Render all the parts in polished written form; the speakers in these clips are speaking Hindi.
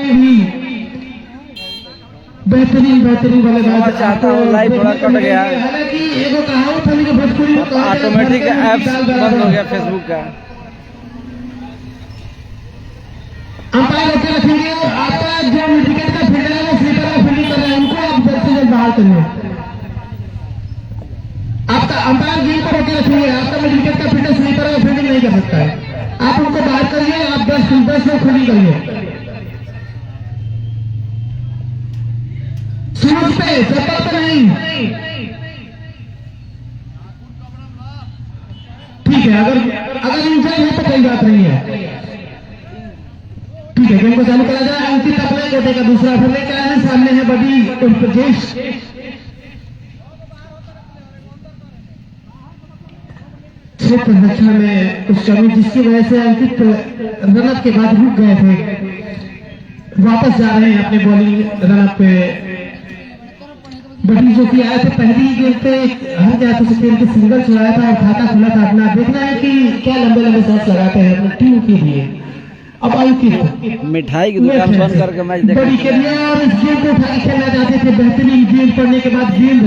में भी बेहतरीन बल्लेबाज चाहता हूँ। लाइव थोड़ा कट गया, हालांकि एगो कहावत है कि भोजपुरी में ऑटोमेटिक ऐप्स बंद हो गया फेसबुक का। अंपायर होकर रखेंगे। आपका जो विकेट का फील्डर है वो स्लीपर का फील्डिंग कर रहे हैं, उनको आप जल्द से जल्द बाहर करिए। आपका अंपायर गेंद पर होकर रखेंगे। आपका विकेट का फील्डर स्लीपर का फील्डिंग नहीं कर सकता है, आप उनको बाहर करिए। आप 10 में फील्डिंग करिए। सूरज पे चप्पल पे नहीं, ठीक है। अगर इंजन है तो कोई बात नहीं है, ठीक है। गेम को चालू करा जाए। अंकित अपने कोटे का दूसरा ओवर लेकर आए हैं। सामने है बड़ी प्रजेश। क्षेत्र रक्षा में कुछ कमी जिसकी वजह से अंकित रनअप के बाद रुक गए थे, वापस जा रहे हैं अपने बॉलिंग रनअप पे। बड़ी जो कि आए थे पहली गेंद पे हर जाते से खेल के सिंगल चुराया था और खाता खुला था अपना। देखना है कि क्या लंबे लंबे शॉट्स लगाते हैं अपनी टीम के लिए। अब अंकित मिठाई की दुकान बंद करके मैच देखा बड़ी के लिए और इस गेंद को उठा के खेलना चाहते थे। बेहतरीन गेंद पड़ने के बाद गेंद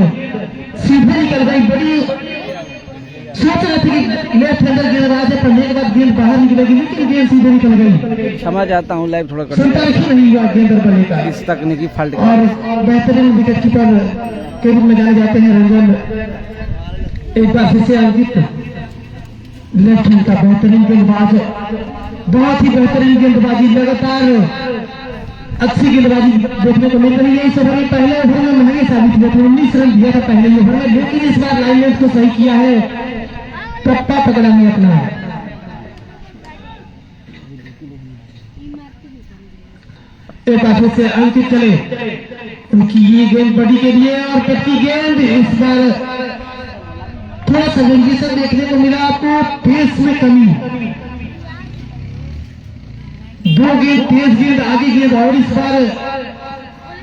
सीधे निकल गई। बड़ी सोच रहे थे कि लेफ्ट हैंडर गेंदबाज है, पढ़ने के बाद गेंद बाहर निकलेगी, लेकिन गेंद सीधे निकल गई। क्षमा चाहता हूँ, लाइव थोड़ा संतोष नहीं हुआ गेंदर बने का। इस तकनीकी फॉल्ट और बेहतरीन विकेट कीपर के रूप में जाने जाते हैं रंजन। एक बार फिर से अंकित लेफ्ट हैंड का बेहतरीन गेंदबाज, बहुत ही बेहतरीन गेंदबाजी, लगातार अच्छी गेंदबाजी देखने को मिल रही है। इस ओवर में पहले ओवर में महंगे साबित हुए थे, 19 रन दिया था पहले ओवर में, लेकिन इस बार लाइनमेंट को सही किया है। टप्पा पकड़ा है अपना। एक बार फिर से अंकित चले, उनकी ये गेंद बड़ी के लिए और कच्ची गेंद। इस बार थोड़ा सा वेरिएशन देखने को मिला आपको, पेस में कमी। 2 गेंद तेज गेंद, आगे गेंद, और इस बार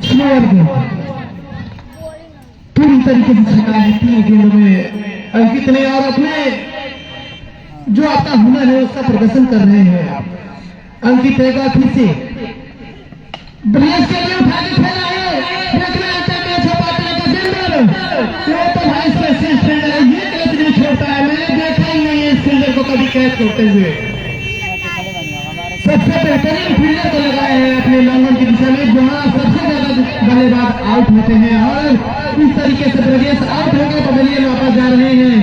स्लोअर गेंद पूरी तरीके से छका है 3 गेंद में अंकित ने। और अपने जो आपका हुनर है उसका प्रदर्शन कर रहे हैं अंकित। एक बार फिर से ब्रेस के लिए उठा के खेला है, देखना आता कैच हो पाता है गजेंद्र। वो तो भाई स्पेशलिस्ट फील्डर है, ये कैच नहीं छोड़ता है। मैंने देखा ही नहीं है इस फील्डर को कभी कैच करते हुए। सबसे बेहतरीन फील्डर को लगाए हैं अपने लॉन्गन की दिशा में, जहां सबसे ज्यादा बल्लेबाज आउट होते हैं। और इस तरीके से ब्रजेश आउट होकर पवेलियन वापस जा रहे हैं।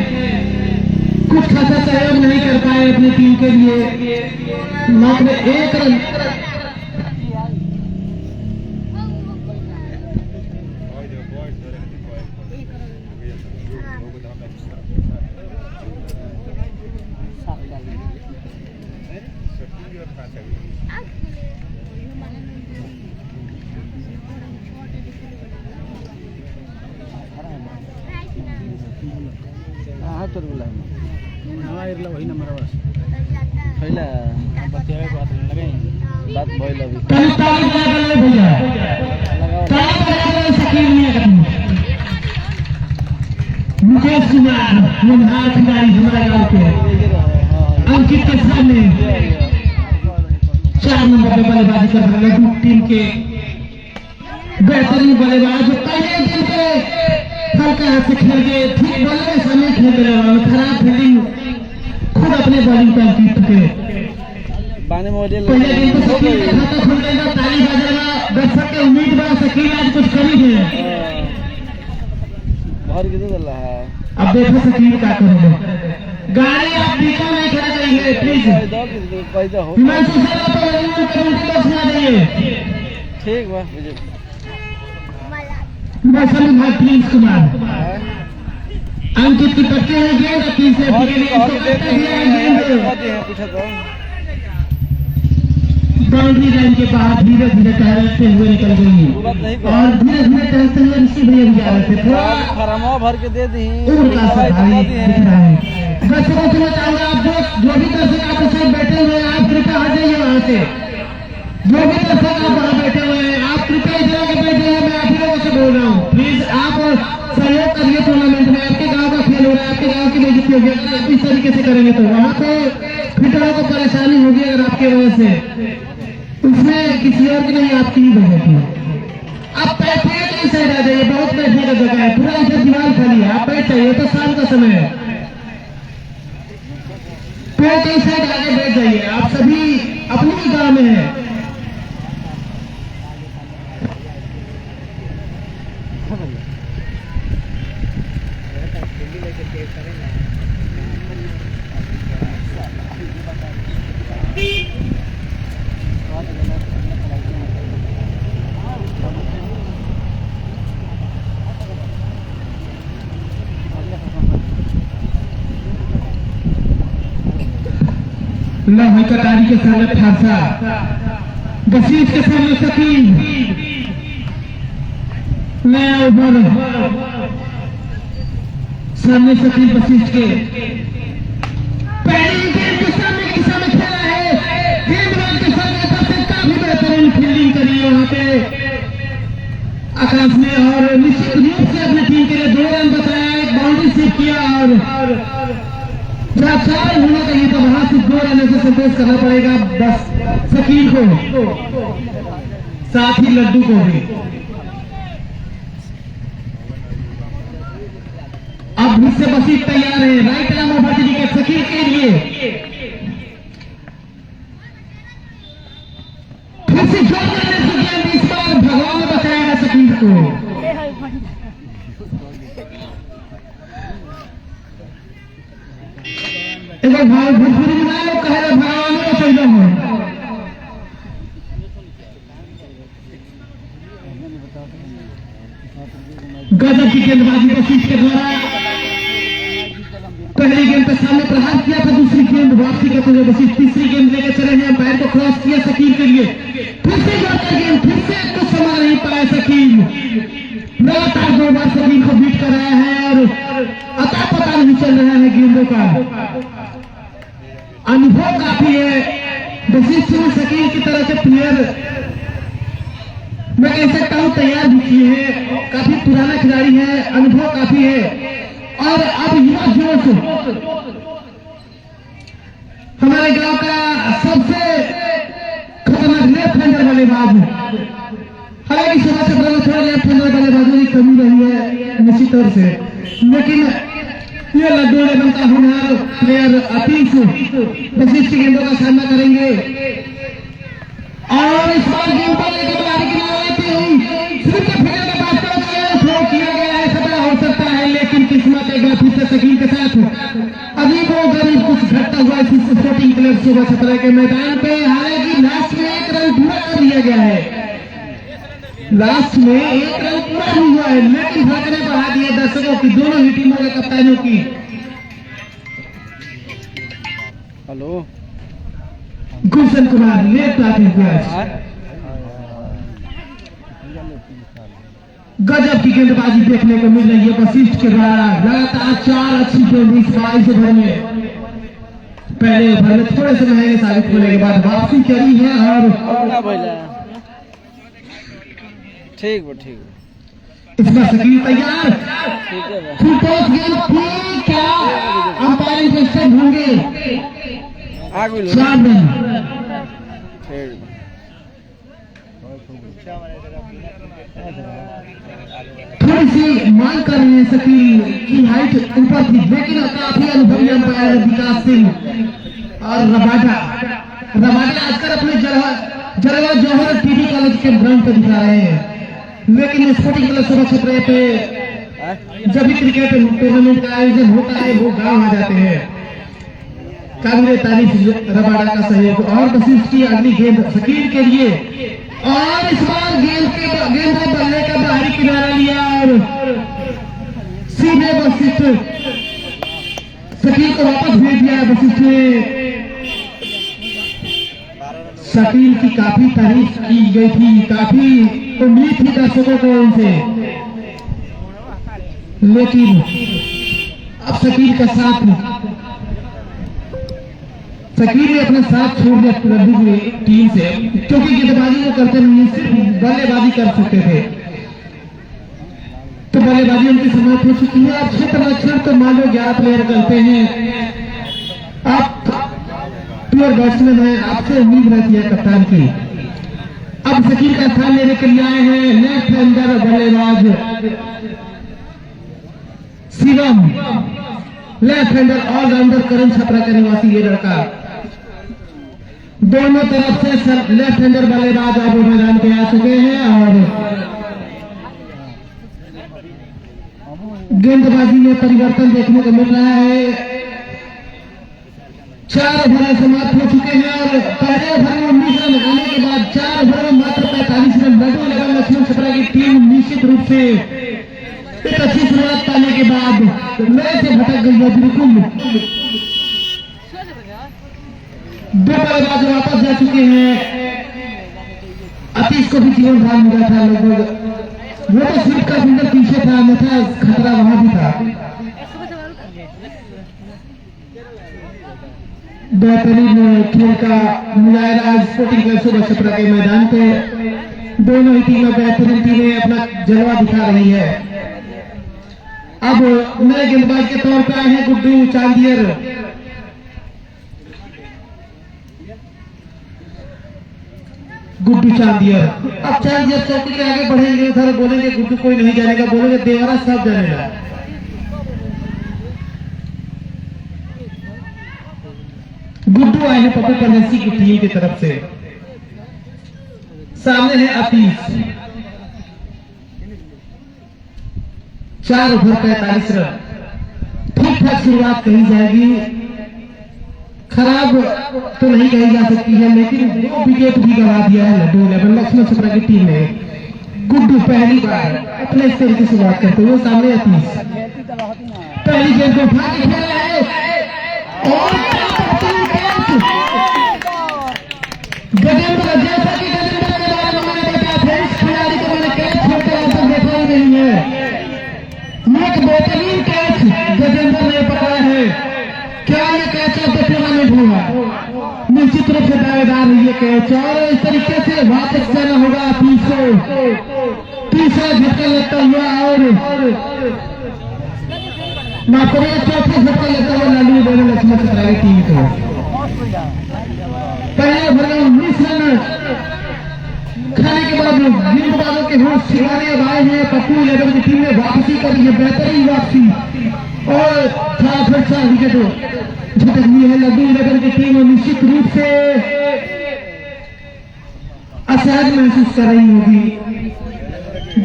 कुछ खासा सहयोग नहीं कर पाए अपनी टीम के लिए, मात्र 1 रन। वही नंबर बस पहले बतियावे बात लगे बात भइल अभी भैया मुकेश कुमार मुन्हार खिलाड़ी हमारे गांव के अंकित के सामने 4 नंबर पे बल्लेबाजी कर रहे हैं टीम के बेहतरीन बल्लेबाज। पहले दिन पे हल्का हाथ से खेल के ठीक बल्ले में समय खेल रहे हैं, खराब फील्डिंग खुद अपने बॉलिंग पर अंकित के बाने मोजे पहले दिन को शकील का खाता खुल जाएगा, ताली बजाएगा, दर्शक के उम्मीद बा शकील आज कुछ करी है। बाहर किधर चल रहा है? अब देखो शकील क्या करोगे। गाड़ी आप बीचों में खड़ा करेंगे प्लीज। पैदा हो हिमांशु सर आप कमेंट्री बॉक्स में आ जाइए। ठीक बा मौसम भाई प्लीज कुमार अंकित की पक्के हैं गेंद अपनी सेफ्टी के लिए पूछा तो बाउंड्री लाइन के बाहर धीरे धीरे टहलते हुए निकल गई और धीरे धीरे टहलते हुए ऋषि भैया भी जा रहे थे। थोड़ा भर के दे दी उनका सफाई दिख रहा है। दर्शकों से मैं चाहूंगा आप जो भी दर्शक आप उसे बैठे हुए हैं आप कृपया हट जाइए वहां से। जो भी दर्शक आप वहां बैठे हुए हैं आप कृपया इधर आके बैठे हैं। मैं आप ही लोगों से बोल रहा हूँ प्लीज आप सहयोग करिए। टूर्नामेंट में आपके गांव का खेल हो रहा है, आपके गांव की बेइज्जती होगी। अगर आप इस तरीके से करेंगे तो वहां पे फील्डरों को परेशानी होगी अगर आपके वजह से। उसमें किसी और की नहीं, आपकी ही वजह थी। आप बैठे कहीं साइड आ जाइए, बहुत बैठने का जगह है, पूरा इधर दीवार खाली है, आप बैठ जाइए, तो शाम का समय है, पेड़ कहीं साइड आगे बैठ जाइए, आप सभी अपनी ही गांव में है। लम्हे कटारी के सामने फारसा, बसीज के सामने सकीन, नया उभर सामने सकीन बसीज के पहली गेंद के सामने की दिशा में खेला है, गेंदबाज के सामने काफी बेहतरीन फील्डिंग करी है वहां पे आकाश ने, और निश्चित रूप से अपनी टीम के लिए 2 रन बचाया, एक बाउंड्री सीख किया, और जहाँ 4 होना चाहिए तो वहां से 2 रन से संतोष करना पड़ेगा बस शकील को, साथ ही लड्डू को भी। अब इससे बसीज तैयार है, राइट आर्म ओवर के शकील के लिए, फिर से जोर करने से गेंद इस बार भगवान ने बचाया शकील को। भाई भोजपुरी में लोग कह रहे भगवान को चाहिए है, गजब की गेंदबाजी बसीज के द्वारा पहली गेंद पे सामने प्रहार किया था, दूसरी गेंद वापसी करते हुए बसीज तीसरी गेंद लेकर चले हैं, अंपायर को क्रॉस किया शकील के लिए, फिर से जोड़कर गेंद, फिर से कुछ संभाल नहीं पाया शकील, लगातार 2 बार शकील को बीट कर रहा है और अता पता नहीं चल रहा है गेंदों का, अनुभव काफी है बसीज सिंह शकील की तरह के प्लेयर, मैं कह सकता हूं तैयार भी किए हैं, काफी पुराना खिलाड़ी है, अनुभव काफी है, और अब युवा जोश हमारे गांव का सबसे खतरनाक लेफ्ट हैंडर बल्लेबाज, हालांकि सुबह से पहले थोड़ा लेफ्ट हैंडर बल्लेबाजों की कमी रही है निश्चित तौर से, लेकिन ये लड्डू लेवल का होनहार प्लेयर आतिश बसीज की गेंदों का सामना करेंगे, और इस बार गेंद पर लेकर बाहरी किनारे आते हुए सिर्फ फिगर के पास थ्रो किया गया है, खतरा हो सकता है, लेकिन किस्मत एक बार फिर से शकील के साथ अजीब और गरीब कुछ घटता हुआ इस स्पोर्टिंग क्लब सुबह 17 के मैदान पे, हालांकि लास्ट में 1 रन पूरा कर लिया गया है, लास्ट में 1 रन पूरा नहीं हुआ है, लेकिन धड़कने बढ़ा दिए दर्शकों की, दोनों ही टीमों के कप्तानों की। हेलो गुलशन कुमार लेफ्ट आते गजब की गेंदबाजी देखने को मिल रही है बसीज के द्वारा, लगातार 4 अच्छी गेंद इस ओवर में, पहले ओवर में थोड़े से महंगे साबित होने के बाद वापसी करी है, और ठीक इस बार शकील तैयार, फुलटॉस गेंद थी क्या, अंपायरिंग सिस्टम होंगे 4 रन, थोड़ी सी मांग कर रहे हैं शकील की हाइट ऊपर थी, लेकिन काफी अनुभवी अंपायर है विकास सिंह, और रबाडा आजकल अपने जलवा जौहर टीवी कॉलेज के ग्राउंड पर दिखा रहे हैं, लेकिन स्पोर्टिंग क्लब सुबह 17 पे जब भी क्रिकेट टूर्नामेंट का आयोजन होता है वो गांव आ जाते हैं, काबिल तारीफ रबाडा का सहयोग, और बसीज की अगली गेंद शकील के लिए, और इस बार गेंद को बल्ले का बाहरी किनारा लिया, और सीधे बसीज शकील को वापस भेज दिया, बसीज ने शकील की काफी तारीफ की गई थी, काफी उम्मीद थी दर्शकों को उनसे, लेकिन अब शकील का साथ, शकील ने अपना साथ छोड़ दिया लड्डू की टीम से, क्योंकि गेंदबाजी वो करते नहीं, सिर्फ बल्लेबाजी कर सकते थे, तो बल्लेबाजी उनकी समाप्त हो चुकी है। अब क्षेत्र तो मान लो 11 प्लेयर करते हैं, आप प्योर बैट्समैन है, आपसे उम्मीद रहती है कप्तान की अब शकील का स्थान लेने के लिए आए हैं लेफ्ट हैंडर बल्लेबाज शिवम, लेफ्ट हैंडर ऑलराउंडर करण छपरा का निवासी ये लड़का। दोनों तरफ से लेफ्ट हैंडर बल्लेबाज अब मैदान पे आ चुके हैं और गेंदबाजी में परिवर्तन देखने को मिल रहा है। 4 ओवर समाप्त हो चुके हैं और पहले ओवर में 19 रन आने के बाद 4 ओवर में मात्र 45 रन लड्डू लेवल लक्ष्मण छपरा की टीम निश्चित रूप से एक अच्छी शुरुआत पाने के बाद मैच से भटक गई है बिल्कुल। 2 बल्लेबाज वापस जा चुके हैं। अतीश को भी जीवन भाग मिला था लगभग, वो तो सिर्फ का सुंदर पीछे था, अन्यथा खतरा वहां भी था। बेहतरीन खेल का मुजाहिरा आज स्पोर्टिंग क्लब सुबह छपरा के मैदान पे दोनों ही टीमें बेहतरीन टीमें अपना जलवा दिखा रही है। अब नए गेंदबाज के तौर पर आए हैं गुड्डू चांदियर। गुड्डू चांदियर अब चांदियर चौकी के आगे बढ़ेंगे, उधर बोलेंगे गुड्डू कोई नहीं जानेगा, बोलेंगे देवरा सब जानेगा। गुड्डू आए हैं पप्पू परदेसी की टीम की तरफ से। सामने है अतीश। 4 ओवर 45 रन, ठीक ठाक शुरुआत कही जाएगी, खराब तो नहीं कही जा सकती है, लेकिन 2 विकेट भी गवा दिया है लड्डू लेवल लक्ष्मण छपरा की टीम ने। गुड्डू पहली बार अपने इस तरीके से शुरुआत करते हुए सामने अतीश पहली गेंद को उठा के खेला है और गजेंद्र, जैसा कि गजेंद्र के बारे में मैंने देखा था, इस खिलाड़ी को मैंने कैच छोड़ते ऐसा देखा ही नहीं है। एक बेहतरीन कैच गजेंद्र ने पकड़ा है। क्या ये कैच अब टूर्नामेंट हुआ? निश्चित रूप से दावेदार है ये कैच और इस तरीके से वापस जाना होगा अतीश को। तीसरा झटका लगता हुआ और माफ करिए चौथा झटका लगता हुआ लालू देने लक्ष्मण छपरा की टीम को। पहले ओवर में 19 रन खाने के बाद गेंदबाजों के होश ठिकाने अब आए हैं। पप्पू लेवल की टीम ने वापसी करी है, बेहतरीन वापसी और था फिर 4 विकेट झटक हुई है लड्डू लेवल की टीम। निश्चित रूप से असहज महसूस कर रही होगी,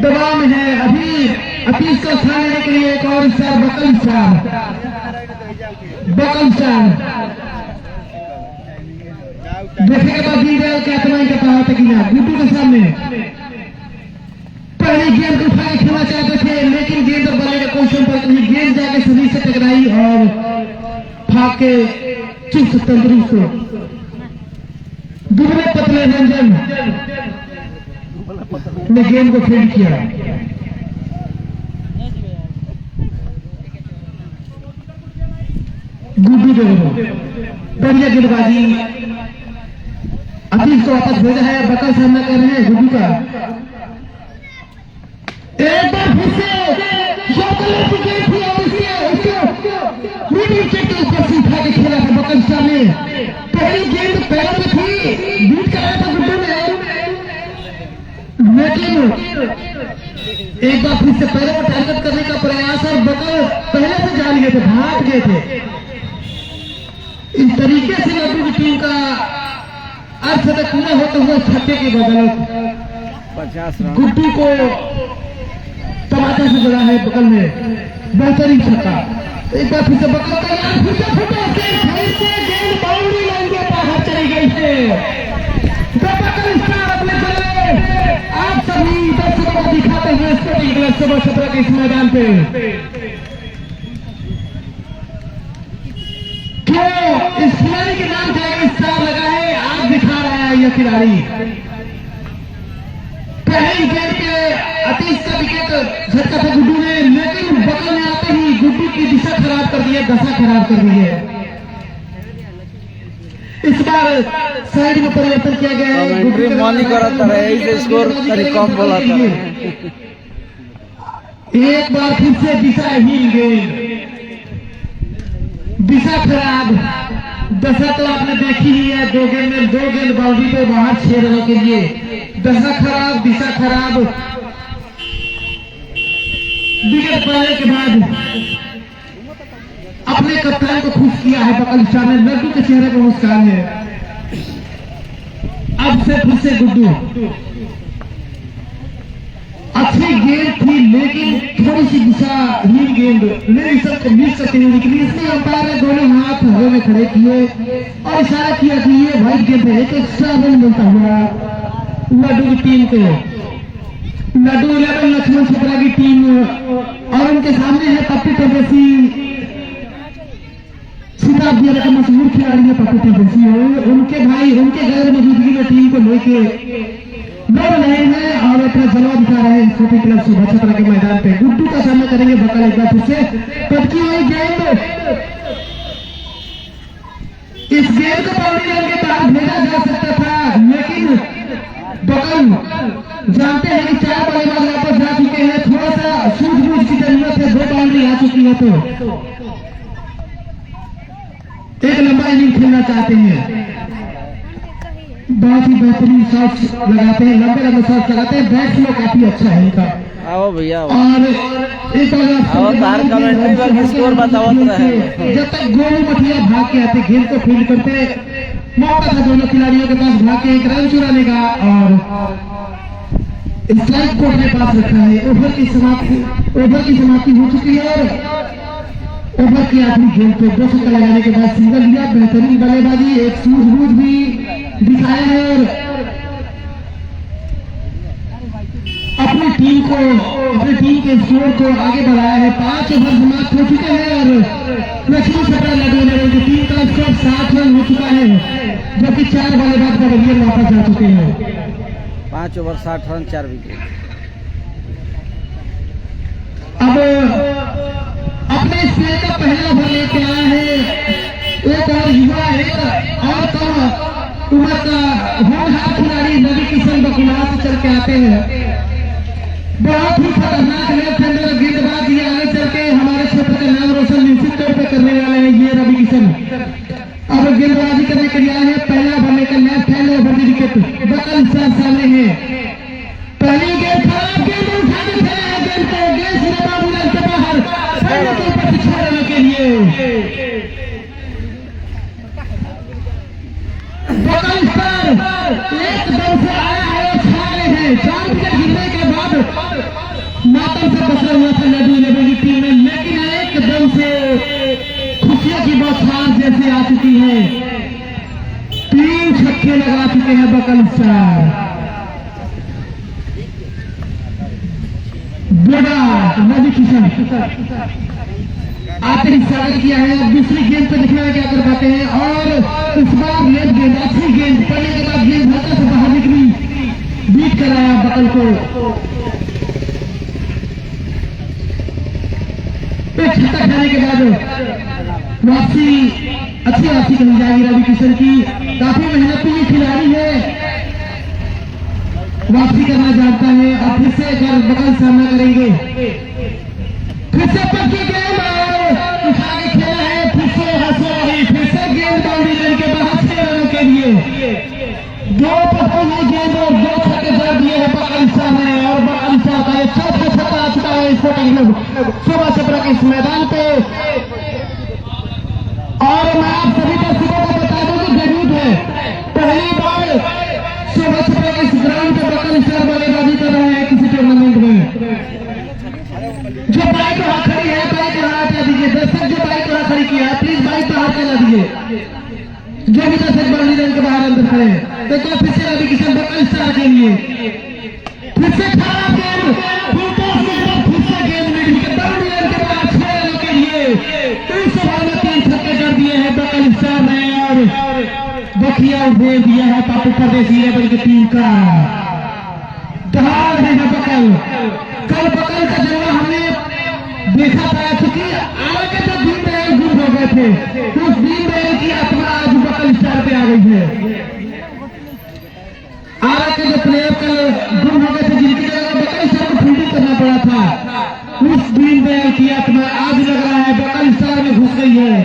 दबाव में है। अभी अतीश को स्थान लेने के लिए एक और स्टार बकल स्टार देखने के बाद दीनदयाल क्या तनाई का कहा था कि ना गुड्डू के सामने पहली गेंद को उठा के खेलना चाहते थे, लेकिन गेंद और बल्ले के पोजीशन पर कहीं गेंद जाके सभी से टकराई और भाग के चुस्त तंदुरुस्त दुबले पतले रंजन ने गेंद को फील्ड किया। गुड्डू जो बढ़िया गेंदबाजी, अतीश को वापस भेजा है, बकल सामना कर रहे हैं गुड्डू का। एक बार फिर से विकेट के ऊपर से उठा के खेला था बकल ने। पहली गेंद पैरों में थी, बीट कराया था गुड्डू ने, लेकिन एक बार फिर से पैरों में टारगेट करने का प्रयास और बकल पहले से जान गए थे, भाग गए थे। इस तरीके से लड्डू की टीम का अर्धशतक पूरा होते हुए छक्के के बदौलत 50 रन गुड्डू को टमाटर से जड़ा है बकल ने, बेहतरीन छक्का। एक बार फिर से बकल तैयार, गेंद बाउंड्री लाइन के बाहर चली गई है। बकल स्टार अपने चले आप सभी दर्शकों को दिखाते हुए स्पोर्टिंग क्लब सुबह छपरा के इस मैदान पे क्यों इस खिलाड़ी के नाम जाएगा स्टार लगा है, आज दिखा रहा है यह खिलाड़ी। पहली गेंद पे अतीश का विकेट झटका था गुड्डू ने, लेकिन बकल में आते ही गुड्डू की दिशा खराब कर दी है, दशा खराब कर दी है। इस बार साइड में परिवर्तन किया गया है। गुड्डू मॉर्निंग कराता रहे, इसे स्कोर कम बोला था। एक बार फिर से दिशा हिल गई, दिशा खराब, दशा तो आपने देखी ही है, 2 गेंद में 2 गेंद बाउंड्री पे बाहर 6 रनों के लिए। दशा खराब, दिशा खराब। विकेट पाने के बाद अपने कप्तान को खुश किया है बकल स्टार ने। लड्डू के चेहरे पर मुस्कान है। अब से फिर से गुड्डू, अच्छी गेंद थी लेकिन थोड़ी सी दिशाहीन गेंद मिस सकती हुई निकली। इसलिए अंपायर ने दोनों हाथ हवा में खड़े किए और इशारा किया कि ये वाइट गेंद है। एक एक्स्ट्रा रन मिलता हुआ लड्डू की टीम को। लड्डू 11 लक्ष्मण छपरा की टीम और उनके सामने है पप्पू परदेसी। सिताब दिया का मशहूर खिलाड़ी है पप्पू परदेसी। उनके भाई उनके गैर मौजूदगी में टीम को लेके दौड़ रहे हैं और अपना जलवा दिखा रहे हैं छोटी क्लब सुबह छपरा के मैदान पे। गुड्डू का सामना करेंगे बकल एक बार फिर से। पटकी हुई गेंद, इस गेंद को बाउंड्री लाइन के बाहर भेजा जा सकता था लेकिन बकल जानते हैं कि 4 बल्लेबाज वापस जा चुके हैं। थोड़ा सा सूझबूझ की जरूरत है। 2 बाउंड्री आ चुकी है तो एक लंबा इनिंग खेलना चाहते हैं। बहुत ही बेहतरीन शॉट्स लगाते हैं, लंबे लंबे शॉट्स लगाते हैं। बैट फ्लो काफी अच्छा है इनका। आओ भैया और एक बाहर कमेंट्री पर स्कोर बताओ तो रहे। जब तक गोलू मठिया भाग के आते गेंद को फील्ड करते, मौका था दोनों खिलाड़ियों के पास भाग के 1 रन चुराने का और स्ट्राइक कोर्ट ने पास रखा है। ओवर की समाप्ति हो चुकी है और ओवर की आखिरी गेंद पे 2 छक्का लगाने के बाद सिंगल लिया। बेहतरीन बल्लेबाजी, एक सूझबूझ भी दिखाया है और अपनी टीम के स्कोर को आगे बढ़ाया है। 5 ओवर समाप्त हो चुके हैं और लक्ष्मण छपरा लड्डू ने उनकी टीम का स्कोर 60 रन हो चुका है, जबकि 4 बल्लेबाज पवेलियन वापस जा चुके हैं। 5 ओवर 60 रन 4 विकेट। अब अपने स्पेन का पहला ओवर लेके आया है एक और युवा, एक और कम उम्र का होनहार खिलाड़ी रवि किशन बकुला से चल के आते हैं। बहुत ही खतरनाक लेफ्ट हैंडर गेंदबाज, ये आगे चल के हमारे क्षेत्र का नाम रोशन निश्चित तौर पर करने वाले हैं ये रवि किशन। अब गेंदबाजी करने के लिए आए हैं। पहला ओवर लेकर left hand over the wicket बकल स्टार सामने है। पहली गेंद खराब, गेंद उठा के खेला है गेंद को, गेंद सीधा बाउंड्री के बाहर के ऊपर 6 रनों के लिए। बकल स्टार एकदम से आया है और छा गए हैं। 4 विकेट गिरने के बाद मातम से बचा हुआ था लड्डू लेवल की टीम में, लेकिन एकदम से खुशियों की बौछार जैसे आ चुकी है। 3 छक्के लगा चुके हैं बकल स्टार। बड़ा रवि किशन आते ही स्वागत किया है। अब दूसरी गेंद पे देखना है क्या कर पाते हैं और इस बार लेफ्ट गेंद, अच्छी गेंद पड़ने के बाद गेंद हल्का से बाहर निकली, बीट कराया बकल को। एक छक्का खाने के बाद वापसी, अच्छी वापसी कही जाएगी रवि किशन की। काफी मेहनती खिलाड़ी है, वापसी करना चाहता है। अब फिर से एक बार बकल सामना करेंगे। फिर से पक्की गेंद उठा के खेला है, फिर से हंसो रही, फिर से गेंद बाउंड्री लाइन के बाहर 6 रनों के लिए। 2 पक्की हुई गेंद और 2 छक्के जड़ दिए हैं बकल स्टार ने और बकल स्टार का 4था छक्का आ चुका है स्पोर्टिंग क्लब सुबह छपरा के इस मैदान पे। और मैं आप सभी दर्शकों को बता दूं कि डेब्यूट है, पहली बार सुबह छपरा के इस ग्राउंड पे बकल स्टार बल्लेबाजी कर रहे हैं किसी टूर्नामेंट में। जो बाइक वहां खड़ी है, बाइक वहां हटा दीजिए। दर्शक जो बाइक वहां खड़ी किया है, प्लीज बाइक बाहर चला दीजिए। जो भी दर्शक बाउंड्री लाइन के बाहर अंदर खड़े हैं, तो क्या फिर से रवि किशन बकल स्टार के लिए फिर से खराब गेंद, फिर से गेंद मिड विकेट बाउंड्री लाइन के बाहर 6 रनों के लिए। 3 ओवर में 3 छक्के जड़ दिए हैं बकल स्टार ने और बखिया दे दिया है पप्पू परदेसी लेवल की टीम का। दहाड़ है बकल। कल बकल का जलवा हमने देखा था, क्योंकि आगे जो दीनदयाल गुम हो गए थे, उस दीनदयाल की आत्मा आज बकल स्टार पे आ गई है। आरा के जो प्लेयर कल गुम हो गए थे, जिनकी जगह बकल स्टार को फील्डिंग करना पड़ा था, उस दीनदयाल की आत्मा आज लग रहा है बकल स्टार में घुस गई है।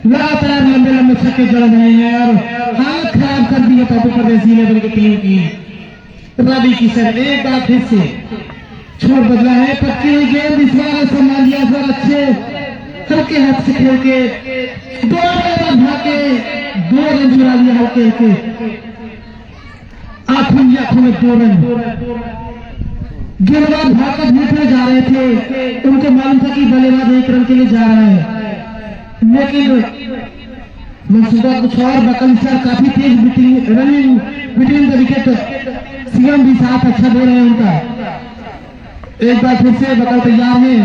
लगातार लंबे लंबे छक्के जड़ रहे हैं और हालत खराब कर दी है पापू परदेसी लेवल की टीम की। रवि किशन एक बार फिर से छोड़ बदला है, पक्की हुई गेंद इस बार संभाल लिया, इस बार अच्छे हल्के हाथ से खेल के 2 रन भागे, 2 रन चुरा लिया हल्के हल्के, आंखों में 2 रन। गेंदबाज भागकर जीतने जा रहे थे, उनको मालूम था कि बल्लेबाज 1 रन के लिए जा रहा है, लेकिन मंसूबा कुछ और। बकल सर काफी तेज running between the wicket, CM भी साथ अच्छा दे रहे हैं उनका। एक बार फिर से बकल तैयार है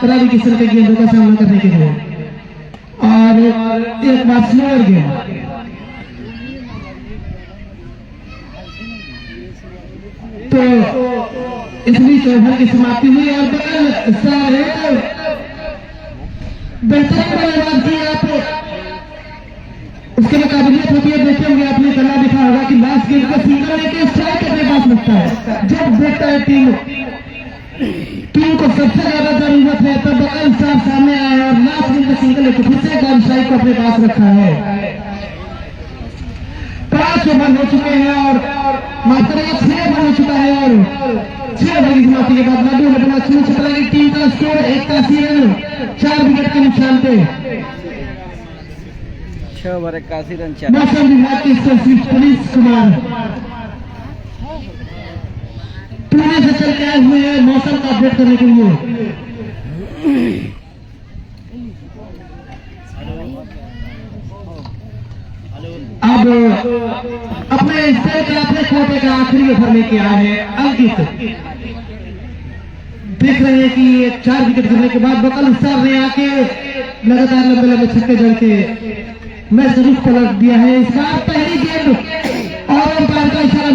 रवि किशन के गेंदों का सामना करने के लिए, और एक बार स्लोअर गेंद। तो इस बीच ओवर की समाप्ति हुई और बकल सर बेहतरीन बल्लेबाज की आप उसके लिए काबिलियत होती है। देखे होंगे आपने कला दिखा होगा कि लास्ट गेंद का सिंगल लेके स्ट्राइक अपने पास लगता है। जब देखता है टीम को सबसे ज्यादा जरूरत है तब बकल साहब सामने आए और लास्ट गेंद का सिंगल लेके फिर से गन स्ट्राइक को अपने पास रखा है। 5 ओवर हो चुके हैं और मात्र 6 ओवर हो चुका है और 6 ओवर की समाप्ति के बाद लड्डू लड्डू सुनील छतरा की टीम का स्कोर 81 रन 4 विकेट के नुकसान पे। 6 ओवर 81 रन। मौसम विभाग के सचिव पुनीत कुमार पुणे से चल के आए हुए हैं मौसम का अपडेट करने के लिए। अब अपने स्टेट अपने कोटे का आखिरी ओवर लेके आए हैं अंकित। देख रहे हैं कि 4 विकेट गिरने के बाद बकल सर ने आके लगातार लंबे लंबे छक्के जड़ के मैच जरूर पलट दिया है। इस बार पहली गेंद और अंपायर का इशारा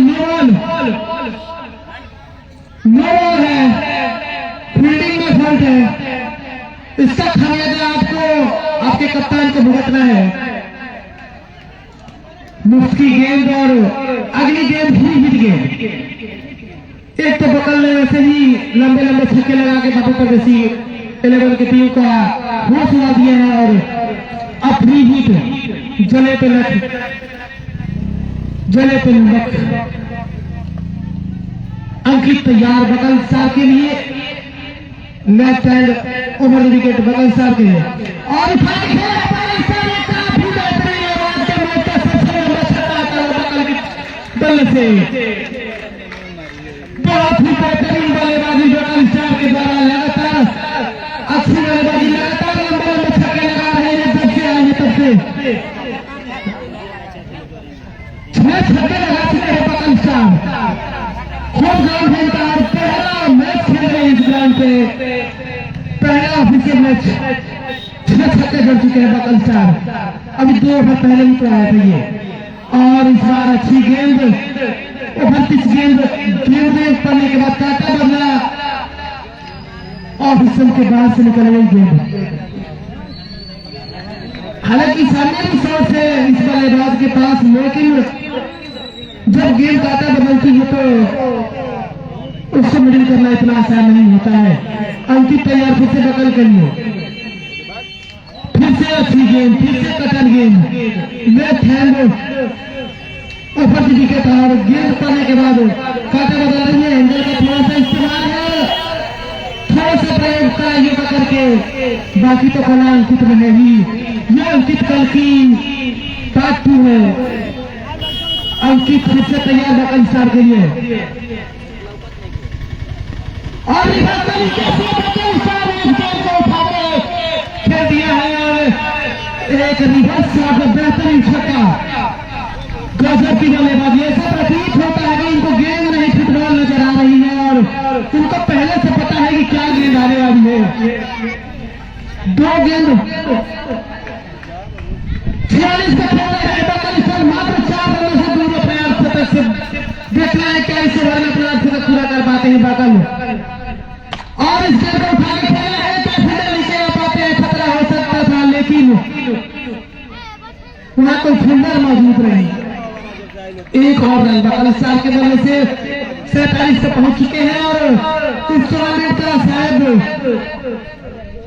नो है, फील्डिंग में फॉल्ट है, इसका खामियाजा आपको आपके कप्तान को भुगतना है। मुफ्त की गेंद और अगली गेंद भी हिट गेंद। एक तो बकल ने वैसे ही लंबे लंबे छक्के लगा के बापू परदेसी 11 की टीम का होश उड़ा दिया है और अब फ्री हिट जले पे लख अंकित तैयार बकल सार के लिए। लेफ्ट हैंड ओवर विकेट बकल सार के लिए और बल्ले से बहुत ही बेहतरीन बल्लेबाजी बकल सार के द्वारा। लगातार अच्छी बल्लेबाजी, लगातार लंबे लंबे छक्के लगा रहे हैं जब से आए हैं तब से 6 छक्के लगा चुके हैं बकल सार। होम ग्राउंड है इनका और पहला मैच खेल रहे हैं इस ग्राउंड पे, पहला ऑफिशियल मैच। 6 छक्के जड़ चुके हैं बकल सार। अभी 2 ओवर पहले ही तो आए थे ये और इस बार अच्छी गेंद ओवर पिच गेंद में पड़ने के बाद काटा बदला ऑफिशियल के बाद से निकल गई गेंद। हालांकि सामने भी शॉट है इस बल्लेबाज के पास, लेकिन जब गेंद काटा बदलती है तो उसको मिडिल करना इतना आसान नहीं होता है। अंकित तैयार, फिर से बकल करिए, फिर से अच्छी गेंद, फिर से कटन गेंद, लेफ्ट हैंड ऊपर की विकेट और गेंद पड़ने के बाद काटा बदल रही है। एंगल का थोड़ा सा इस्तेमाल है, थोड़ा सा प्रयोग का ये पकड़ के, बाकी तो कला अंकित में है ही। ये अंकित कल की पार्ट 2 है। अंकित फिर से तैयार बकल स्टार के लिए और खेल दिया है और एक रिवर्स शॉट, बेहतरीन छक्का, गजब की बल्लेबाजी। ऐसा प्रतीत होता है कि इनको गेंद नहीं फुटबॉल नजर आ रही है और उनको पहले से पता है कि क्या गेंद आने वाली है। 2 गेंद 46 का खेल है बकल स्टार, मात्र 4 रनों से दूर अपने आप शतक से। देखना है क्या इस ओवर में अपने आप शतक पूरा कर पाते हैं बकल और इस गेंद को उठा के खेला है तो फील्डर नीचे आ पाते हैं। खतरा हो सकता था लेकिन वहां कोई फील्डर मौजूद नहीं। एक और रन बकल स्टार के बल्ले से 47 तक पहुंच चुके हैं और इस टूर्नामेंट का शायद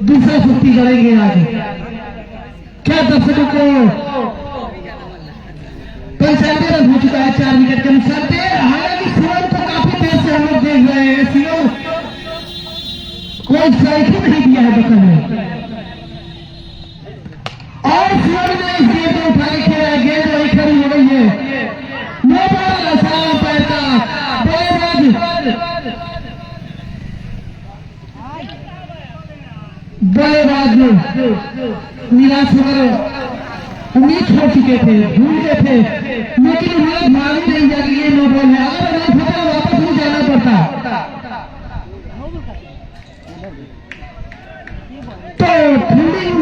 दूसरा 50 करेंगे आज। क्या दर्शकों को 95 रन हो चुका है 4 विकेट के अनुसार पे। हालांकि शिवम को काफी देर से हम लोग देख रहे हैं, शिवम कोई स्ट्राइक ही नहीं दिया है बकल में, और शिवम ने इस गेंद को उठा के खेला है। गेंद वही खड़ी हो गई है, नो बॉल आसान पैर का बल्लेबाज निराश होकर उम्मीद छोड़ चुके थे, भूल गए थे, लेकिन उन्हें मालूम नहीं था कि ये नो बॉल है। अगर नहीं फटा वापस नहीं जाना पड़ता। तो फील्डिंग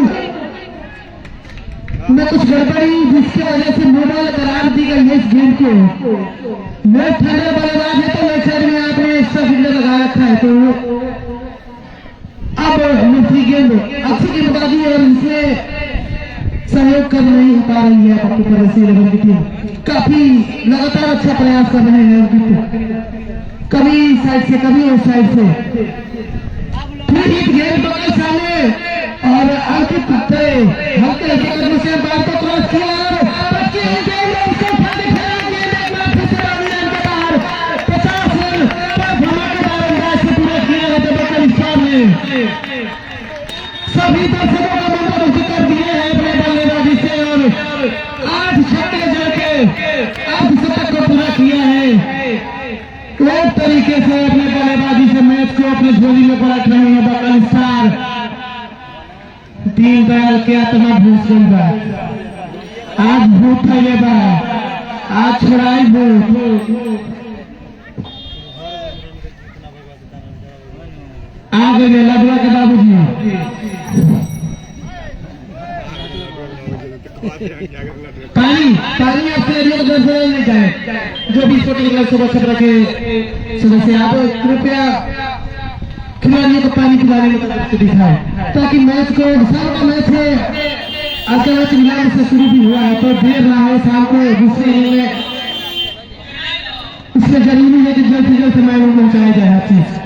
में कुछ गड़बड़ी जिसकी वजह से नो बॉल करार दी गई है इस गेंद को। लेफ्ट हैंडर बल्लेबाज है तो लेफ्ट साइड में आपने एक्स्ट्रा फील्डर लगा रखा है, तो अब मुफ्ती गेंद अच्छी गेंदबाजी और इसमें सहयोग कर नहीं पा रही है पप्पू परदेसी लेवल की टीम। काफी लगातार अच्छा प्रयास कर रहे हैं उनकी, कभी साइड से कभी उस साइड से। फिर एक गेंद बगल सामने और अंकित पत्ते हल्के हल्के कदम से बाल को क्रॉस किया और बच्चे गेंद उसको फाड़े खेला। गेंद एक बार फिर से अभियान के बाहर 50 रन पर धमाकेदार अंदाज से पूरा किया है बकल स्टार ने। सभी दर्शकों का मंत्र कर दिए हैं अपने बल्लेबाजी से और 8 छक्के जड़ के 8 शतक को पूरा किया है। एक तरीके से अपने बल्लेबाजी से मैच को अपने झोली में पलट रहे हैं बकल स्टार। दीन दयाल के आत्मा भूस गई बा, आज भूत फैले बा, आज छुड़ाई भूत आ गए लडुआ के बाबूजी। पानी पानी आपके एरिया को घर से नहीं जाए। जो भी स्पोर्टिंग क्लब सुबह छपरा के सदस्य आप कृपया खिलाड़ियों को पानी पिलाने में दिखाए ताकि मैच को शाम का मैच है। आज का मैच इंग्लैंड से शुरू भी हुआ है तो देर ना हो शाम को दूसरे इनिंग में, इसलिए जरूरी है कि जल्द से जल्द समय में पहुंचाया जाए हर चीज।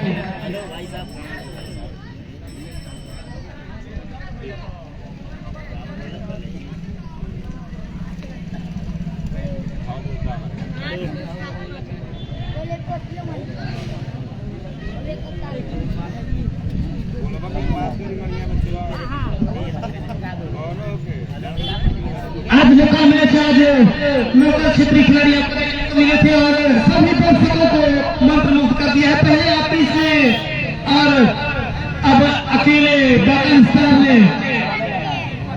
आज लोकल मैच, आज लोकल क्षेत्रीय खिलाड़ी मिले थे और सभी दर्शकों को मंत्रमुग्ध कर दिया है पहले आती से। और अब अकेले बकल स्टार ने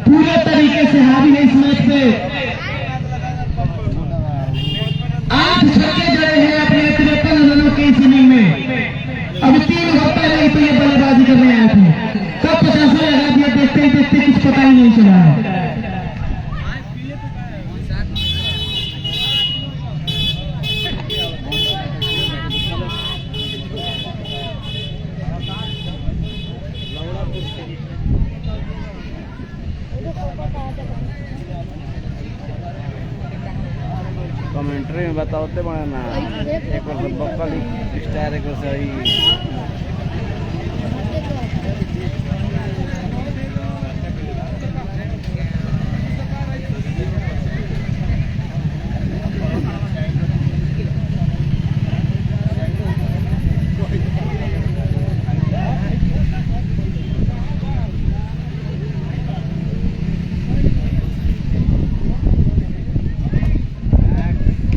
पूरे तरीके से हावी है इस मैच पे। 8 छक्के जड़े हैं अपने 53 रनों के इस इनिंग में। अभी 3 ओवर पहले तो ये बल्लेबाजी करने आए थे, कब 50 लगा दिया देखते ही देखते कुछ पता ही नहीं चला है। कमेंट्री में बताते बड़ा ना एक बार बकल स्टार एक सही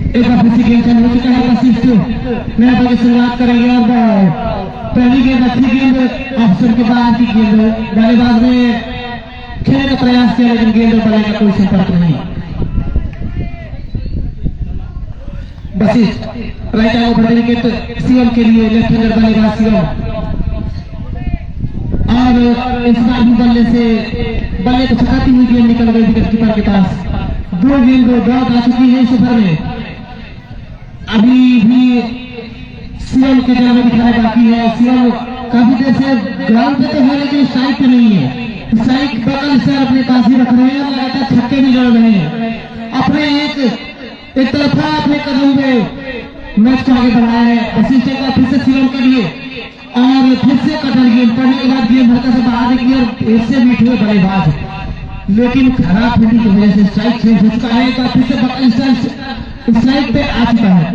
एक अच्छी गेंद चालू हो चुका है। वशिष्ठ नया बॉल की शुरुआत करेंगे और पहली गेंद अच्छी गेंद ऑप्शन के बाद की गेंद बल्लेबाज ने खेलने का प्रयास किया लेकिन गेंद और बल्ले का कोई संपर्क नहीं। Vashishtha right arm over wicket Shivam के लिए, लेफ्ट हैंडर बल्लेबाज शिवम। और इस बार भी बल्ले को छकाती हुई गेंद निकल गई विकेट कीपर के पास। 2 गेंद बहुत आ चुकी है इस ओवर में। अभी भी शिवम के जगह दिखाना बाकी है। शिवम काफी देर से ग्राउंड पे तो है लेकिन स्ट्राइक पे नहीं है। स्ट्राइक बकल से अपने पास ही रख रहे हैं और लगातार छक्के भी जड़ रहे हैं। अपने एक तरफा अपने कदम पे मैच को आगे बढ़ाया है। वशिष्ठ का फिर से शिवम के लिए और फिर से कटर गेंद पड़ने के बाद गेंद हल्का से बाहर निकली और इससे बीट हुए बल्लेबाज। लेकिन खराब फील्डिंग की वजह से स्ट्राइक चेंज हो चुका है। एक बार फिर से बकल स्ट्राइक पे आ चुका है।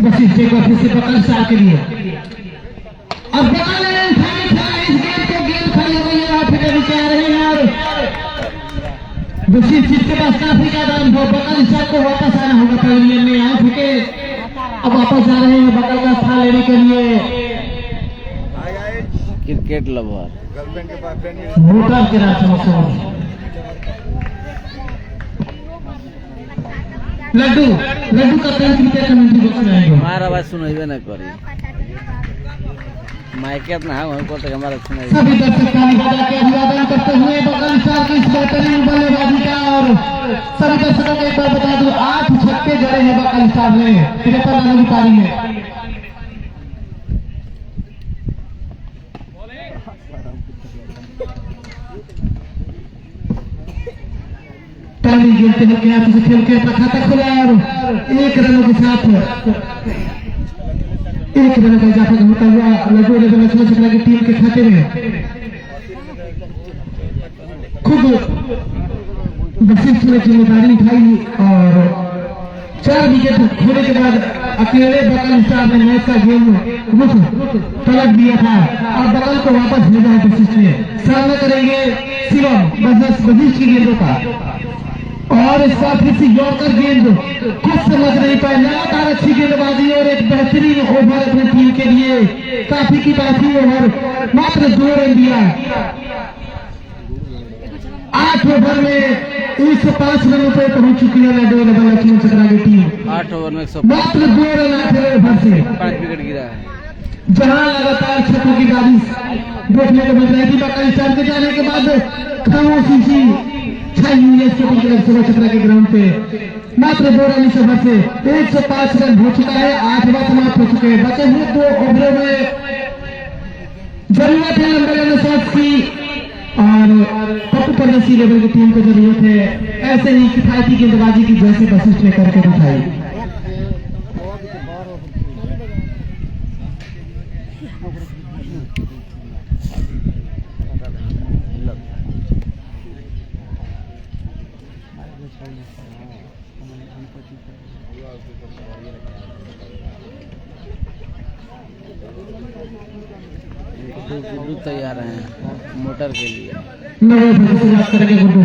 बस इस एक बार फिर से बकल स्टार के लिए अब बकल इस गेंद को गेंद खड़ी हो गई है और फिर नीचे आ रहे हैं और बशीर के पास काफी ज्यादा अनुभव। बकल स्टार को वापस आना होगा पवेलियन में। यहाँ फिर अब वापस आ रहे हैं बकल का स्थान लेने के लिए। क्रिकेट लवर मोटर के रास्ते लड्डू लड्डू का पेन क्रिकेट कमेंट्री बॉक्स में आएंगे। हमारा आवाज सुनाइबे ना करी माइक अपना हाँ वहीं को हमारा सुनाई। सभी दर्शक ताली बजा के अभिवादन करते हुए बकल स्टार की इस बेहतरीन बल्लेबाजी का। और सभी दर्शकों को एक बार बता दूं 8 छक्के जड़े हैं बकल स्टार ने 53 रनों की पारी में। पहली गेंद पे लेके हाथ से खेल के अपना खाता खुला और 1 रनों के साथ 1 रन का इजाफा होता हुआ लड्डू लेवल छकरा की टीम के खाते में खुद बशीर ने जिम्मेदारी उठाई और 4 विकेट खोने के बाद अकेले बकल स्टार ने मैच का गेम पलट दिया था और बकल को वापस भेजा है बशीर ने। सामना करेंगे शिवम बशीर की गेंदों का और इस बार फिर से यॉर्कर गेंद कुछ समझ नहीं पाए। लगातार अच्छी गेंदबाजी और एक बेहतरीन ओवर अपनी टीम के लिए। काफी की बाकी ओवर मात्र 2 रन दिया। 8 ओवर में 105 रनों पे पहुंच चुकी है लड्डू लेवल लक्ष्मण चक्रा की टीम। 8 ओवर में मात्र 2 रन 8 ओवर से 5 विकेट गिरा है। जहां लगातार छक्कों की बारिश देखने को मिल रही थी। बकल स्टार के जाने के बाद खामोशी सी छाई हुई है सुबह छपरा के ग्राउंड पे। मात्र 2 रन इस ओवर से 105 रन हो चुका है। 8 ओवर समाप्त हो चुके हैं। बचे हुए 2 ओवरों में जरूरत है लंबे लंबे शॉट्स की और पप्पू परदेसी लेवल की टीम को जरूरत है ऐसे ही किफायती गेंदबाजी की जैसे वशिष्ठ ने करके दिखाई। गुड्डू तैयार हैं मोटर के लिए। नवे बजे से बात करेंगे गुड्डू।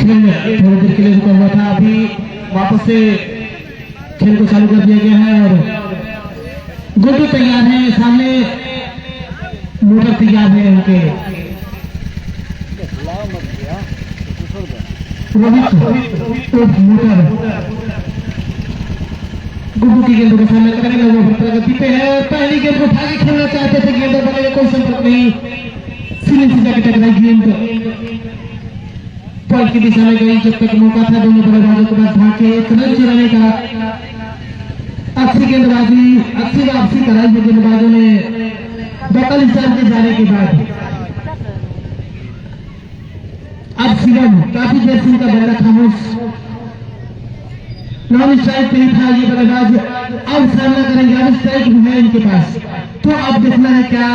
थोड़ी देर के लिए रुका हुआ था, अभी वापस से खेल को चालू कर दिया गया है और गुड्डू तैयार है। सामने मोटर तैयार है उनके रोहित मोटर गुड्डू की गेंदों का सामना करेंगे। वो प्रगति पे है। पहली गेंद को उठा के खेलना चाहते थे, गेंदों बने कोई संपर्क नहीं। सीधे सीधा के टकराई गेंद पॉइंट की दिशा में गई। जब तक मौका था दोनों बल्लेबाजों के पास भाग के 1 रन चलाने का। अच्छी गेंदबाजी, अच्छी वापसी कराई है गेंदबाजों ने बकल स्टार के जाने के बाद। अब शिवम काफी देर से उनका बल्ला खामोश नॉन स्ट्राइक पे ही था ये बल्लेबाज। अब सामना करेंगे, अब स्ट्राइक भी है इनके पास। तो अब देखना है क्या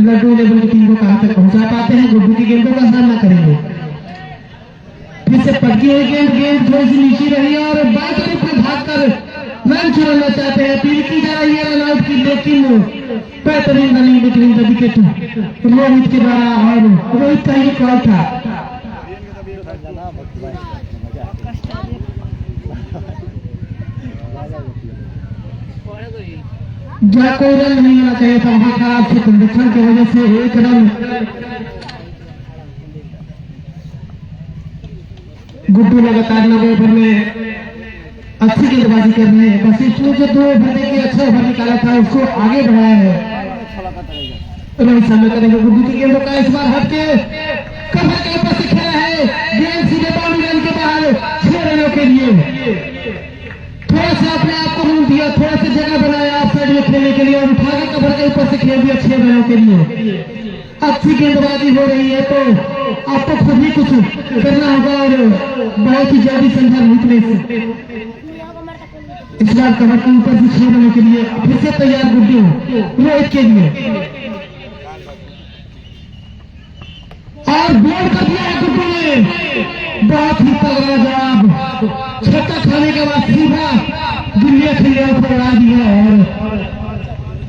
लड्डू लेवल की टीम को कहां तक पहुंचा पाते हैं। गुड्डू की गेंदों का सामना करेंगे। फिर से पटकी हुई गेंद थोड़ी सी नीचे रही और बाउंड्री पर भागकर रन चुराना चाहते हैं। अपील की जा रही है रन आउट की, लेकिन बेहतरीन running between the wicket Rohit के द्वारा और रोहित का ही कॉल था। जहाँ कोई रन नहीं होना चाहिए था वहां खराब से कंडीशन की वजह से 1 रन गुड्डू लगातार 90 ओवर में अच्छी गेंदबाजी कर रहे हैं। बस इसमें जो 2 ओवर के अच्छा ओवर निकाला था उसको आगे बढ़ाया है। रोहित शर्मा करेंगे गुड्डू की गेंदों का इस बार हटके कवर के ऊपर से खेला है। गेंद सीधे बाउंड्री लाइन के बाहर 6 रनों के लिए। थोड़ा सा अपने आप को रोक दिया, थोड़ा सा जगह बनाया आप साइड में खेलने के लिए और उठा के कवर के ऊपर से खेल दिया 6 रनों के लिए। अच्छी गेंदबाजी हो रही है तो आपको खुद ही कुछ करना होगा और बहुत ही जल्दी समझा नहीं। इस बार कवर के ऊपर से 6 रनों के लिए फिर से तैयार गुड्डू रोहित के लिए और बोल कर दिया है गुड्डू ने। बहुत ही तगड़ा जवाब, छक्का खाने के बाद सीधा दुनिया खेलने पर उड़ा दिया और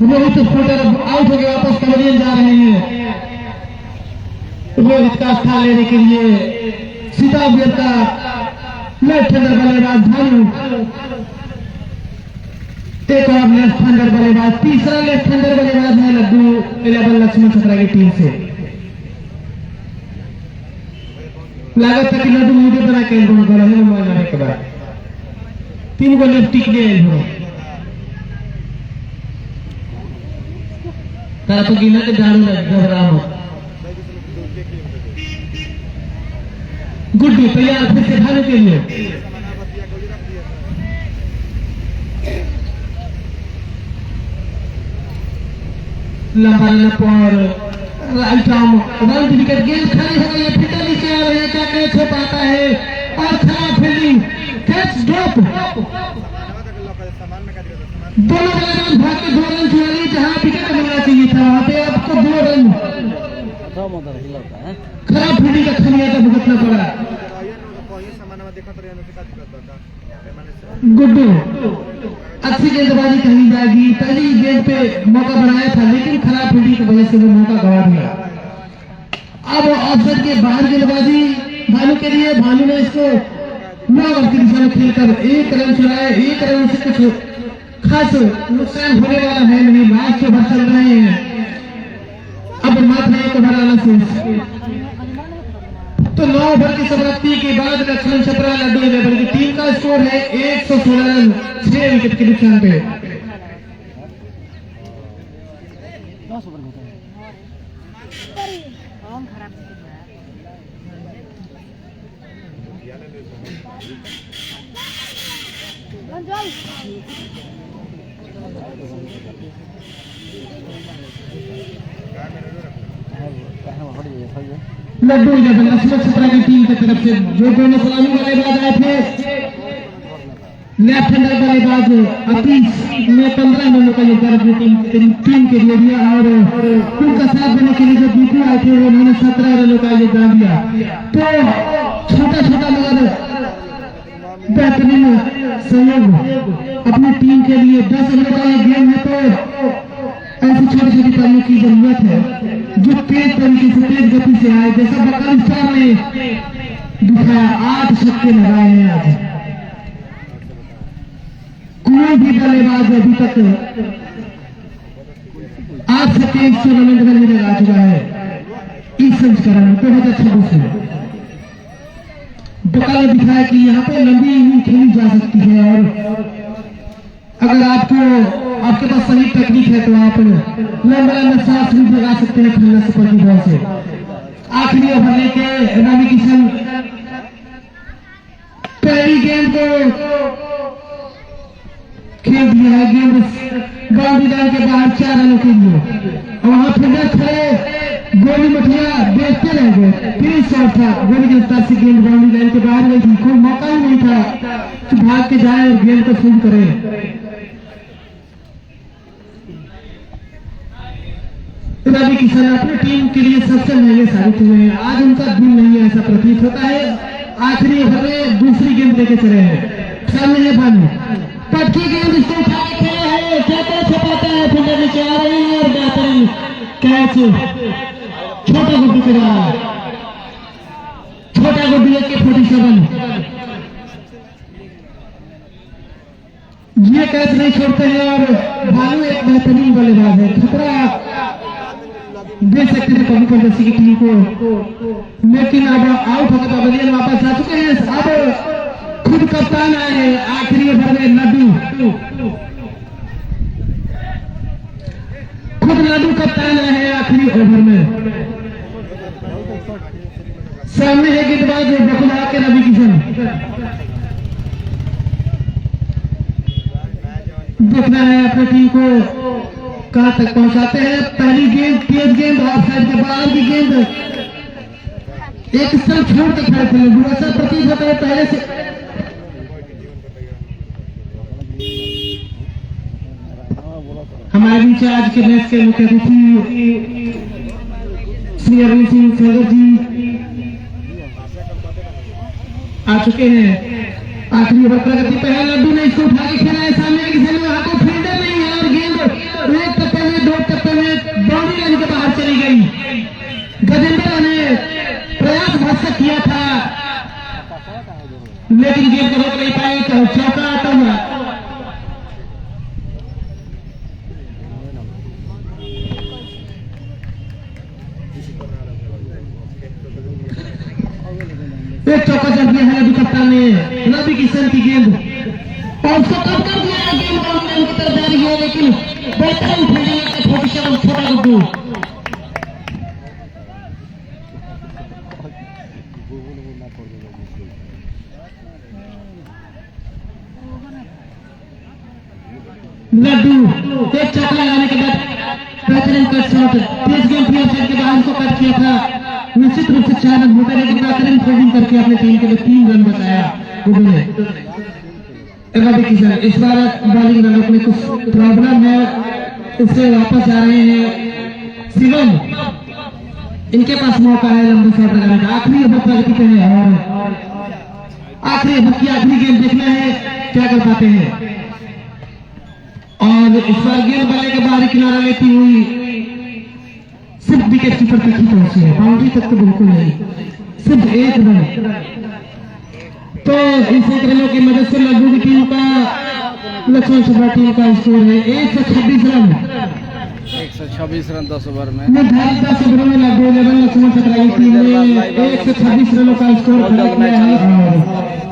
रोहित स्पोर्टर आउट हो गया। वापस पवेलियन जा रहे हैं रोहित का स्थान लेने के लिए। सीधा विकेट का लेफ्ट हैंडर बल्लेबाज भानु, एक और लेफ्ट हैंडर बल्लेबाज, तीसरा लेफ्ट हैंडर बल्लेबाज है लड्डू 11 लक्ष्मण छपरा की टीम से। लागत है कि लड्डू मुझे बना के मारने के बाद 3 गो लेफ्ट टिक गए तारा तो गिना के झाड़ू लग घबरा मत। गुड्डू तैयार फिर से भानु के लिए। लंबा रन पर राइट आर्म राउंड विकेट, गेंद खाली हो गई है, फिटर नीचे आ रहे हैं, क्या कैच हो पाता है और खराब फील्डिंग, कैच ड्रॉप। दोनों बल्लेबाज भाग के 2 रन चुरा लिए, जहां विकेट मिलना चाहिए था वहां पे आपको 2 रन खराब फील्डिंग का खमियाजा भुगतना पड़ा। गुड्डू अच्छी गेंदबाजी कही जाएगी, पहली गेंद पे मौका बनाया था लेकिन खराब फील्डिंग की वजह से वो मौका गंवा दिया। अब ऑफसाइड के बाहर गेंदबाजी भानु के लिए। भानु ने इसको 9 ओवर की दिशा में खेलकर 1 रन चुराए। 1 रन से कुछ खास नुकसान होने वाला है नहीं, लास्ट ओवर चल रहे हैं। अब मात्र 1 ओवर आना से तो 9 ओवर की समाप्ति के बाद लक्ष्मण छपरा लड्डू 11 की टीम का स्कोर है 116 रन 6 विकेट के नुकसान पे। लड्डू 11 लक्ष्मण छपरा की टीम की तरफ से जो दोनों सलामी बल्लेबाज आए थे, लेफ्ट हैंडर बल्लेबाज अतीश ने 15 रनों का योगदान टीम के लिए दिया और उनका साथ देने के लिए जो दीपू आए थे उन्होंने 17 रनों का योगदान दिया। तो छोटा छोटा मगर बेहतरीन सहयोग अपनी टीम के लिए। 10 ओवर का ये गेम है तो ऐसी छोटी छोटी पारियों की जरूरत है जो तेज तरीके से तेज गति से आए, जैसा बकल स्टार ने दिखाया। 8 छक्के लगाए हैं आज। कोई भी बल्लेबाज अभी तक 8 छक्के इस टूर्नामेंट में नहीं लगा चुका है इस संस्करण में 2026 में। बकल ने दिखाया कि यहाँ पे लंबी इनिंग खेली जा सकती है और अगर आपके पास सही टेक्निक है तो आप लंबा सांस भी लगा सकते हैं खन्ना सुपर की बॉल से। आखिरी ओवर लेके रवि किशन पहली गेंद को खेल दिया है। गेंद बाउंड्री लाइन के बाहर 4 रनों के लिए। वहां फील्डर खड़े गोली मठिया देखते रह गए। 3 शॉट था, गोली के रफ्तार से गेंद बाउंड्री लाइन के बाहर गई थी। कोई मौका ही नहीं था कि भाग के जाए और गेंद को स्विंग करे। रवि किशन अपनी टीम के लिए सबसे महंगे साबित हुए हैं। आज उनका दिन नहीं है ऐसा प्रतीत होता है। आखिरी ओवर में दूसरी गेंद लेके चले हैं। सामने है भानु, पटकी गेंद इसको उठा के खेला है, क्या कैच पाता है, फील्डर नीचे आ रही है और बेहतरीन कैच छोटा गुड्डू के द्वारा। छोटा गुड्डू के 47 ये कैच नहीं छोड़ते हैं और भानु एक बेहतरीन बल्लेबाज है। खतरा दे सकते थे कभी कभी की टीम को, लेकिन अब आउट होकर पवेलियन वापस आ चुके हैं। अब खुद कप्तान आए हैं आखिरी ओवर में। लड्डू खुद लड्डू कप्तान आए हैं आखिरी ओवर में। सामने है गेंदबाज बकुला के रवि किशन। देखना है अपनी टीम को कहां तक पहुंचाते हैं। पहली गेंद तेज गेंद ऑफ साइड के बाहर की गेंद एक स्थल छोड़ के खड़े थे। ऐसा प्रतीत होता है पहले से। हमारे बीच आज के मैच के मुख्य अतिथि श्री अरविंद सिंह सेगर जी आ चुके हैं। आखिरी ओवर प्रगति पे है। लड्डू ने इसको उठा के खेला है सामने की खेल में। वहां को फील्डर नहीं है और गेंद एक टप्पे में दो टप्पे में बाउंड्री लाइन के बाहर चली गई। गजेंद्र ने प्रयास भरसक किया था लेकिन गेंद को रोक नहीं पाए। तो चौका आता हुआ एक चौका जड़ दिया है रवि कप्तान ने। रवि किशन की गेंद और उसको कब कर दिया। गेंद बाउंड्री की तरफ जा रही है लेकिन बेहतरीन फील्डिंग छोटा गुड्डू। लड्डू एक चौका लगाने के बाद बेहतरीन कट शॉट तेज गेंद थी और के बाहर को कट किया था। निश्चित रूप से 4 रन होते हैं। बेहतरीन फील्डिंग करके अपनी टीम के लिए 3 रन बचाया गुड्डू ने। रवि किशन इस बार बॉलिंग लाइनअप में कुछ प्रॉब्लम है, इससे वापस आ रहे हैं शिवम। इनके पास मौका है लंबे शॉट लगाने का। आखिरी ओवर प्रगति पे है और आखिरी ओवर की आखिरी गेंद देखना है क्या कर पाते हैं। और इस बार गेंद बल्ले के बाहरी किनारा लेती हुई सिर्फ विकेट कीपर तक ही पहुंची है। बाउंड्री तक तो बिल्कुल नहीं, सिर्फ 1 रन। तो इस 1 रनों की मदद से लड्डू की टीम का लक्ष्मण सभा टीम का स्कोर है 126 रन। 126 रन 10 ओवर में। निर्धारित 10 ओवरों में लड्डू 11 लक्ष्मण सभा की टीम ने 126 रनों का स्कोर खड़ा किया है।